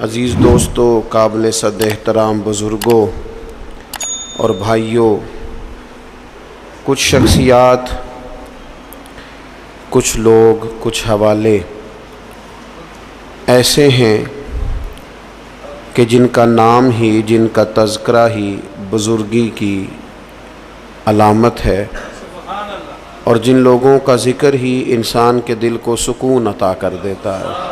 अज़ीज़ दोस्तों, काबिल सद एहतराम बुज़ुर्गों और भाइयों, कुछ शख्सियात, कुछ लोग, कुछ हवाले ऐसे हैं कि जिनका नाम ही, जिनका तज़किरा ही बुज़ुर्गी की अलामत है और जिन लोगों का ज़िक्र ही इंसान के दिल को सुकून अता कर देता है।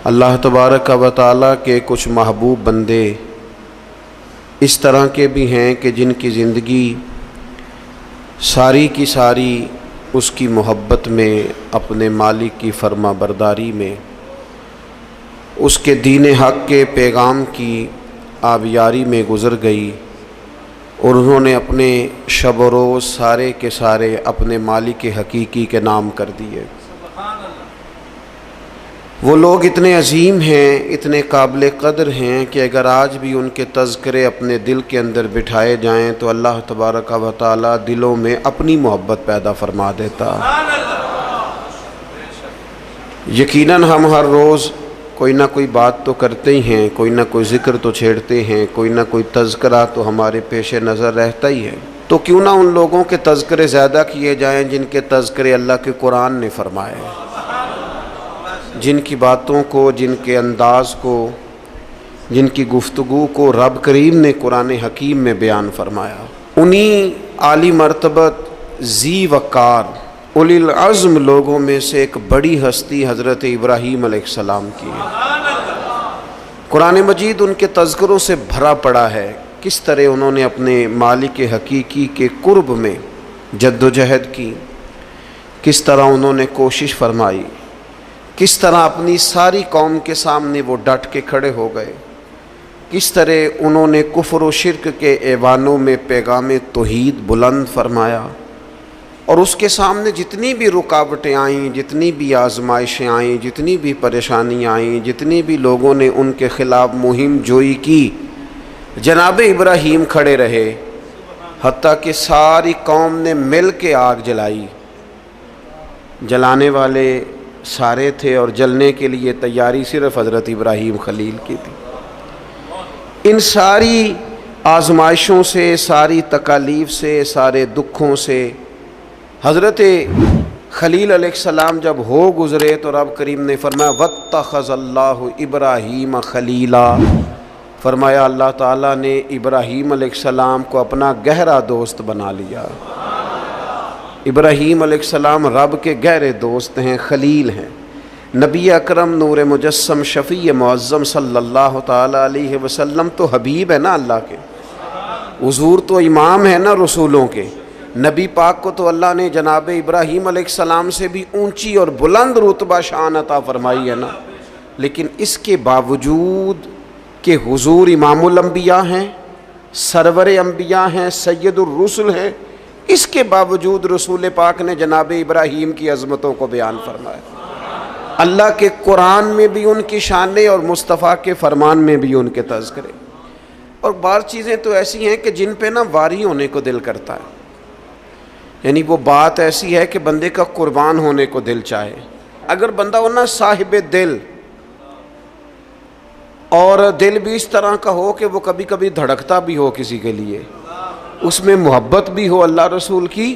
अल्लाह तबारक व तआला के कुछ महबूब बंदे इस तरह के भी हैं कि जिनकी ज़िंदगी सारी की सारी उसकी मोहब्बत में, अपने मालिक की फर्मा बरदारी में, उसके दीन हक़ के पैगाम की आबियारी में गुज़र गई और उन्होंने अपने शब व रोज़ सारे के सारे अपने मालिक हकीकी के नाम कर दिए। वो लोग इतने अजीम हैं, इतने काबिल क़द्र हैं कि अगर आज भी उनके तज़किरे अपने दिल के अंदर बिठाए जाएं तो अल्लाह तबारक व तआला दिलों में अपनी मोहब्बत पैदा फरमा देता। यकीनन हम हर रोज़ कोई ना कोई बात तो करते ही हैं, कोई ना कोई ज़िक्र तो छेड़ते हैं, कोई ना कोई तज़किरा तो हमारे पेश नज़र रहता ही है। तो क्यों ना उन लोगों के तज़किरे ज़्यादा किए जाएँ जिनके तज़किरे अल्लाह के कुरान ने फ़रमाए, जिनकी बातों को, जिनके अंदाज़ को, जिनकी गुफ्तगू को रब करीम ने कुरान हकीम में बयान फरमाया। उन्हीं आली मर्तबत ज़ी वक़ार उलिल अज़्म लोगों में से एक बड़ी हस्ती हज़रत इब्राहीम अलैहिस्सलाम की है। कुरान मजीद उनके तज़किरों से भरा पड़ा है। किस तरह उन्होंने अपने मालिक हकीकी के कुर्ब में जद्दोजहद की, किस तरह उन्होंने कोशिश फरमाई, किस तरह अपनी सारी कौम के सामने वो डट के खड़े हो गए, किस तरह उन्होंने कुफ्र व शिर्क के ऐवानों में पैगाम तौहीद बुलंद फरमाया और उसके सामने जितनी भी रुकावटें आईं, जितनी भी आजमाइशें आईं, जितनी भी परेशानियाँ आईं, जितनी भी लोगों ने उनके ख़िलाफ़ मुहिम जोई की, जनाब इब्राहीम खड़े रहे, हत्ता कि सारी कौम ने मिल के आग जलाई। जलाने वाले सारे थे और जलने के लिए तैयारी सिर्फ हज़रत इब्राहीम खलील की थी। इन सारी आजमाइशों से, सारी तकालीफ़ से, सारे दुखों से हज़रत खलील अलैहिस्सलाम जब हो गुज़रे तो रब करीम ने फरमाया वत्तख़ज़ल्लाहु इब्राहीम खलीला, फरमाया अल्लाह ताला ने इब्राहीम अलैहिस्सलाम को अपना गहरा दोस्त बना लिया। इब्राहीम अलैहिस्सलाम रब के गहरे दोस्त हैं, खलील हैं। नबी अकरम नूर मुजस्सम शफ़ी मुअज़्ज़म सल्लल्लाहु ताला अलैहि वसल्लम तो हबीब है ना अल्लाह के, हुज़ूर तो इमाम है ना रसूलों के। नबी पाक को तो अल्लाह ने जनाब इब्राहीम अलैहिस्सलाम से भी ऊंची और बुलंद रुतबा शान अता फरमाई है ना। लेकिन इसके बावजूद कि हुज़ूर इमामुल अंबिया हैं, सरवर अंबिया हैं, सैयदुर रुसुल हैं, इसके बावजूद रसूल पाक ने जनाब इब्राहीम की अज़मतों को बयान फरमाया। अल्लाह के कुरान में भी उनकी शानें और मुस्तफ़ा के फ़रमान में भी उनके तज़किरे। और बार चीज़ें तो ऐसी हैं कि जिन पे ना वारी होने को दिल करता है, यानी वो बात ऐसी है कि बंदे का कुर्बान होने को दिल चाहे। अगर बंदा हो ना साहिब दिल, और दिल भी इस तरह का हो कि वो कभी कभी धड़कता भी हो किसी के लिए, उसमें मोहब्बत भी हो अल्लाह रसूल की,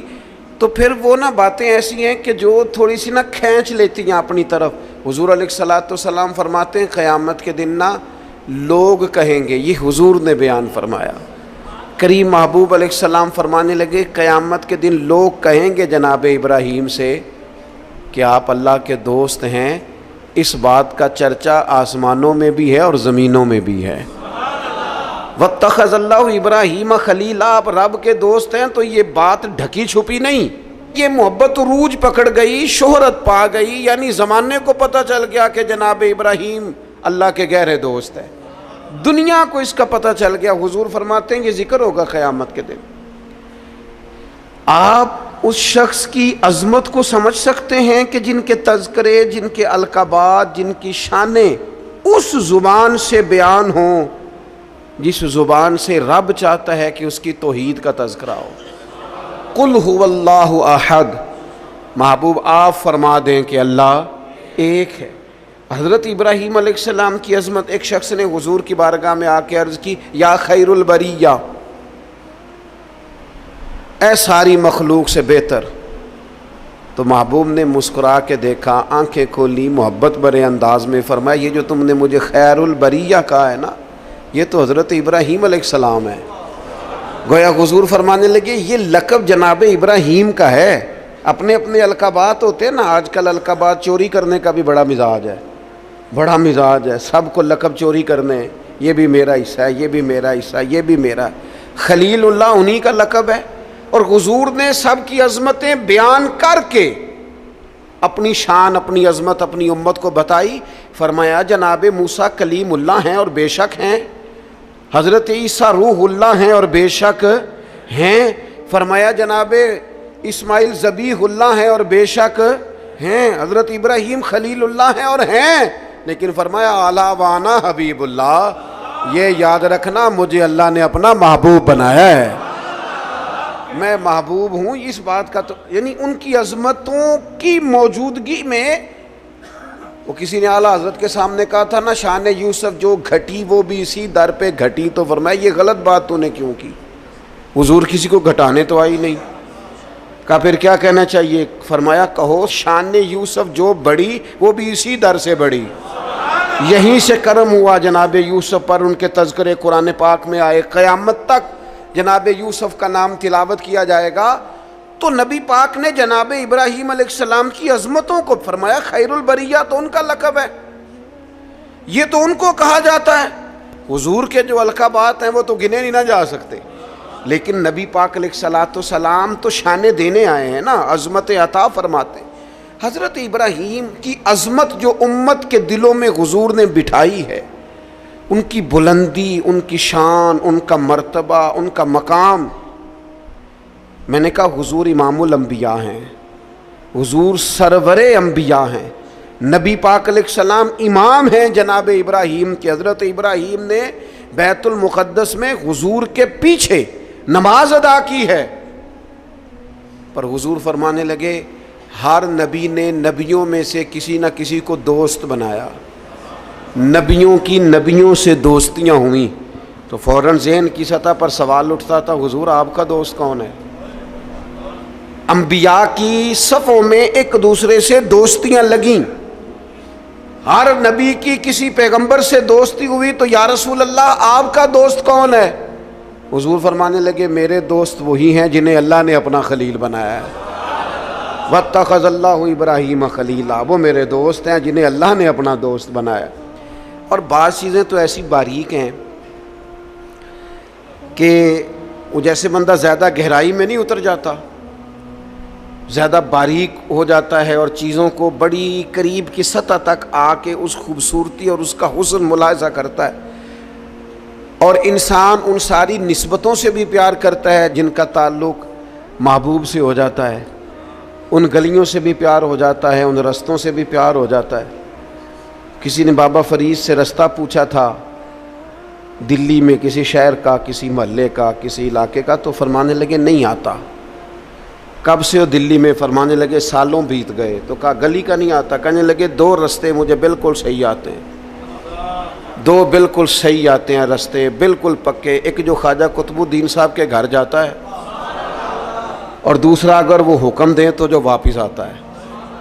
तो फिर वो ना बातें ऐसी हैं कि जो थोड़ी सी ना खींच लेती हैं अपनी तरफ। हुज़ूर अलैहिस्सलाम फरमाते हैं क़यामत के दिन ना लोग कहेंगे, ये हुज़ूर ने बयान फरमाया, करीम महबूब अलैहिस्सलाम फरमाने लगे क़यामत के दिन लोग कहेंगे जनाब इब्राहीम से कि आप अल्लाह के दोस्त हैं। इस बात का चर्चा आसमानों में भी है और ज़मीनों में भी है। वत्तख़ज़ल्लाहु इब्राहीम खलीला, आप रब के दोस्त हैं तो ये बात ढकी छुपी नहीं, ये मोहब्बत रूज पकड़ गई, शोहरत पा गई, यानी ज़माने को पता चल गया कि जनाब इब्राहीम अल्लाह के गहरे दोस्त हैं। दुनिया को इसका पता चल गया। हुजूर फरमाते हैं ये जिक्र होगा क़यामत के दिन। आप उस शख्स की अज़मत को समझ सकते हैं कि जिनके तज़किरे, जिनके अलक़ाबात, जिनकी शानें उस ज़ुबान से बयान हों जिस ज़ुबान से रब चाहता है कि उसकी तौहीद का तज़किरा हो। कुल हुवल्लाहु अहद, महबूब आप फरमा दें कि अल्लाह एक है। हज़रत इब्राहीम अलैहिस्सलाम की अज़मत, एक शख्स ने हुजूर की बारगाह में आके अर्ज़ की, या खैरुल बरिया, ए सारी मखलूक से बेहतर। तो महबूब ने मुस्कुरा के देखा, आंखें खोली, मोहब्बत भरे अंदाज में फरमाया, ये जो तुमने मुझे खैरुल बरिया कहा है ना, ये तो हज़रत इब्राहीम अलैहिस्सलाम है। गोया हुजूर फरमाने लगे, ये लक़ब जनाब इब्राहीम का है। अपने अपने अलकाबात होते हैं ना, आजकल अलकाबात चोरी करने का भी बड़ा मिजाज है, बड़ा मिजाज है, सबको लक़ब चोरी करने, ये भी मेरा हिस्सा है, ये भी मेरा हिस्सा है, ये भी मेरा। खलीलुल्लाह उन्हीं का लक़ब है। और हुजूर ने सब की अज़मतें बयान करके अपनी शान, अपनी अज़मत, अपनी उम्मत को बताई। फरमाया जनाब मूसा कलीमुल्लाह हैं और बेशक हैं, हज़रत ईसा रूहुल्लाह हैं और बेशक हैं। फरमाया जनाब इस्माइल ज़बीहुल्लाह हैं और बेशक हैं, हज़रत इब्राहीम खलीलुल्लाह हैं और हैं। लेकिन फरमाया अला वाना हबीबुल्लाह, ये याद रखना मुझे अल्लाह ने अपना महबूब बनाया है, मैं महबूब हूँ। इस बात का तो यानी उनकी अज़मतों की मौजूदगी में, वो किसी ने आला हज़रत के सामने कहा था ना, शान यूसुफ जो घटी वो भी इसी दर पे घटी। तो फरमाया ये गलत बात तूने क्यों की, हुजूर किसी को घटाने तो आई नहीं। कहा फिर क्या कहना चाहिए? फरमाया कहो शान यूसुफ जो बढ़ी वो भी इसी दर से बढ़ी, यहीं से करम हुआ जनाब यूसुफ पर, उनके तज़किरे कुरान पाक में आए। क़यामत तक जनाब यूसुफ का नाम तिलावत किया जाएगा। तो नबी पाक ने जनाब इब्राहीम अलैहिस्सलाम की अज़मतों को फरमाया खैरुल बरिया, तो उनका लक़ब है, ये तो उनको कहा जाता है। हुजूर के जो अलक़ाबात हैं वो तो गिने नहीं ना जा सकते, लेकिन नबी पाक अलैहिस्सलाम तो शाने देने आए हैं ना, अज़मत अता फरमाते। हज़रत इब्राहीम की अज़मत जो उम्मत के दिलों में हुजूर ने बिठाई है, उनकी बुलंदी, उनकी शान, उनका मर्तबा, उनका मकाम। मैंने कहा हुजूर इमामुल अंबिया हैं, हुजूर सरवरे अंबिया हैं, नबी पाक अलैहिस्सलाम इमाम हैं जनाब इब्राहीम के। हज़रत इब्राहीम ने बैतुल मुक़द्दस में हुजूर के पीछे नमाज अदा की है। पर हुजूर फरमाने लगे हर नबी ने नबियों में से किसी न किसी को दोस्त बनाया, नबियों की नबियों से दोस्तियाँ हुई। तो फ़ौरन ज़हन की सतह पर सवाल उठता था, हुजूर आपका दोस्त कौन है? अंबिया की सफ़ों में एक दूसरे से दोस्तियाँ लगीं, हर नबी की किसी पैगंबर से दोस्ती हुई। तो या रसूल अल्लाह आपका दोस्त कौन है? हुजूर फरमाने लगे मेरे दोस्त वही हैं जिन्हें अल्लाह ने अपना खलील बनाया है। वत्तख़ज़ल्लाहु इब्राहीम खलीला, वो मेरे दोस्त हैं जिन्हें अल्लाह ने अपना दोस्त बनाया। और बाज़ चीज़ें तो ऐसी बारीक हैं कि वो जैसे बंदा ज़्यादा गहराई में नहीं उतर जाता, ज़्यादा बारीक हो जाता है और चीज़ों को बड़ी करीब की सतह तक आके उस खूबसूरती और उसका हुस्न मुलाहिज़ा करता है। और इंसान उन सारी निस्बतों से भी प्यार करता है जिनका ताल्लुक़ महबूब से हो जाता है, उन गलियों से भी प्यार हो जाता है, उन रस्तों से भी प्यार हो जाता है। किसी ने बाबा फरीद से रास्ता पूछा था दिल्ली में किसी शहर का, किसी महल्ले का, किसी इलाके का, तो फरमाने लगे नहीं आता। कब से हो दिल्ली में? फरमाने लगे सालों बीत गए। तो कहा गली का नहीं आता? कहने लगे दो रास्ते मुझे बिल्कुल सही आते हैं, दो बिल्कुल सही आते हैं रास्ते, बिल्कुल पक्के। एक जो ख्वाजा कुतुबुद्दीन साहब के घर जाता है, और दूसरा अगर वो हुक्म दें तो जो वापस आता है।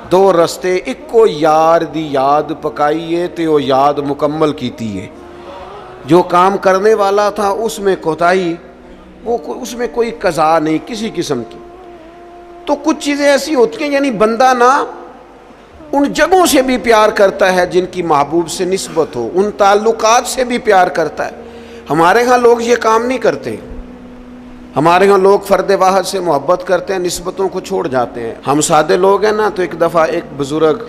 दो रास्ते, एक को यार दी याद पकाइए तो वो याद मुकम्मल कीती है। जो काम करने वाला था उसमें कोताही, वो उसमें कोई कज़ा नहीं किसी किस्म की। तो कुछ चीज़ें ऐसी होती हैं यानी बंदा ना उन जगहों से भी प्यार करता है जिनकी महबूब से निस्बत हो, उन ताल्लुकात से भी प्यार करता है। हमारे यहाँ लोग ये काम नहीं करते। हमारे यहाँ लोग फ़र्द वाहद से मोहब्बत करते हैं, निस्बतों को छोड़ जाते हैं। हम सादे लोग हैं ना। तो एक दफ़ा एक बुज़ुर्ग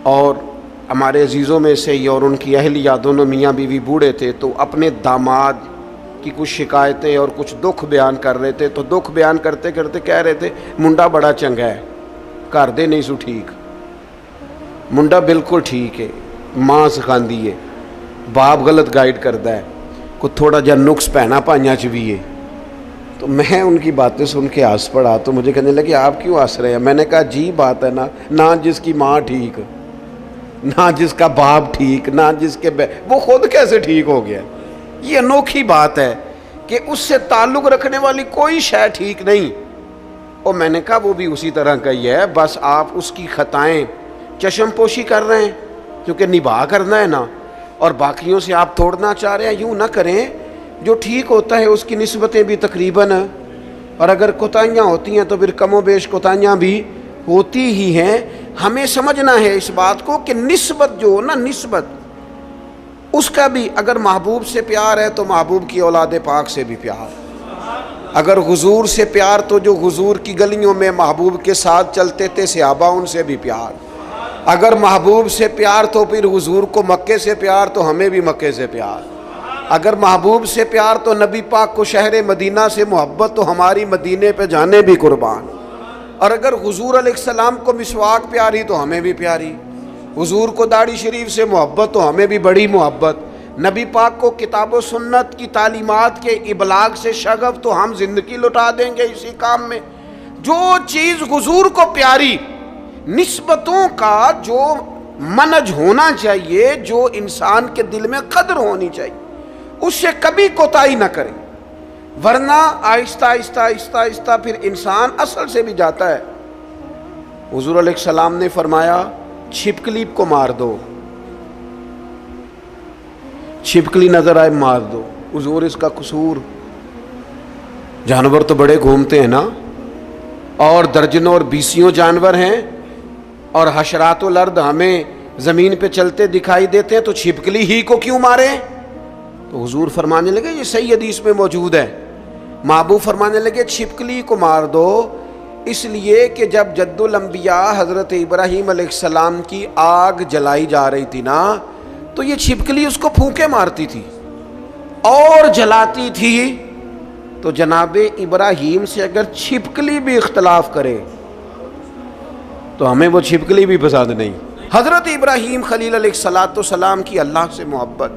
और हमारे अजीज़ों में से ही और उनकी अहलिया दोनों मियाँ बीवी बूढ़े थे, तो अपने दामाद की कुछ शिकायतें और कुछ दुख बयान कर रहे थे। तो दुख बयान करते करते कह रहे थे मुंडा बड़ा चंगा है, घर दे नहीं सू ठीक, मुंडा बिल्कुल ठीक है, मां सिखाती है, बाप गलत गाइड करता है, कुछ थोड़ा जहा नुक्स भैना भाइयों च भी है। तो मैं उनकी बातें सुन के हंस पड़ा। तो मुझे कहने लगे आप क्यों हंस रहे हैं? मैंने कहा जी बात है ना, ना जिसकी माँ ठीक ना जिसका बाप ठीक, ना जिसके वो खुद कैसे ठीक हो गया। ये अनोखी बात है कि उससे ताल्लुक़ रखने वाली कोई शय ठीक नहीं। और मैंने कहा वो भी उसी तरह का ही है, बस आप उसकी खताएं चश्मपोशी कर रहे हैं क्योंकि निभा करना है ना, और बाकियों से आप तोड़ना चाह रहे हैं। यूँ ना करें, जो ठीक होता है उसकी निस्बतें भी तकरीबन, और अगर कोताहियाँ होती हैं तो फिर कमोबेश कोताहियाँ भी होती ही हैं। हमें समझना है इस बात को कि निस्बत जो हो ना, निस्बत उसका भी, अगर महबूब से प्यार है तो महबूब की औलाद पाक से भी प्यार, अगर हुजूर से प्यार तो जो हुजूर की गलियों में महबूब के साथ चलते थे सहाबा उनसे भी प्यार, अगर महबूब से प्यार तो फिर हुजूर को मक्के से प्यार तो हमें भी मक्के से प्यार, अगर महबूब से प्यार तो नबी पाक को शहर मदीना से मोहब्बत तो हमारी मदीने पे जाने भी कुर्बान, और अगर हुजूर अलैहिस्सलाम को मिसवाक प्यारी तो हमें भी प्यारी, हुजूर को दाढ़ी शरीफ से मोहब्बत तो हमें भी बड़ी मोहब्बत, नबी पाक को किताब व सुन्नत की तालीमात के इबलाग से शगफ तो हम जिंदगी लुटा देंगे इसी काम में। जो चीज़ हुजूर को प्यारी, निस्बतों का जो मनज होना चाहिए, जो इंसान के दिल में कदर होनी चाहिए, उससे कभी कोताही ना करें, वरना आहिस्ता आहिस्ता आहिस्ता आहिस्ता फिर इंसान असल से भी जाता है। हुजूर अलैहिस्सलाम ने फरमाया छिपकली को मार दो, छिपकली नजर आए मार दो। हुजूर इसका कसूर, जानवर तो बड़े घूमते हैं ना, और दर्जनों और बीसियों जानवर हैं, और हशरातुल अर्द हमें ज़मीन पे चलते दिखाई देते हैं, तो छिपकली ही को क्यों मारे? तो हुजूर फरमाने लगे, ये सही हदीस में मौजूद है, महबूब फरमाने लगे छिपकली को मार दो, इसलिए कि जब जद्दुल अंबिया हज़रत इब्राहीम अलैहिस्सलाम की आग जलाई जा रही थी ना, तो ये छिपकली उसको फूंके मारती थी और जलाती थी। तो जनाबे इब्राहीम से अगर छिपकली भी इख्तलाफ करे तो हमें वो छिपकली भी पसंद नहीं। हज़रत इब्राहीम खलील अलैहिस्सलाम की अल्लाह से मोहब्बत,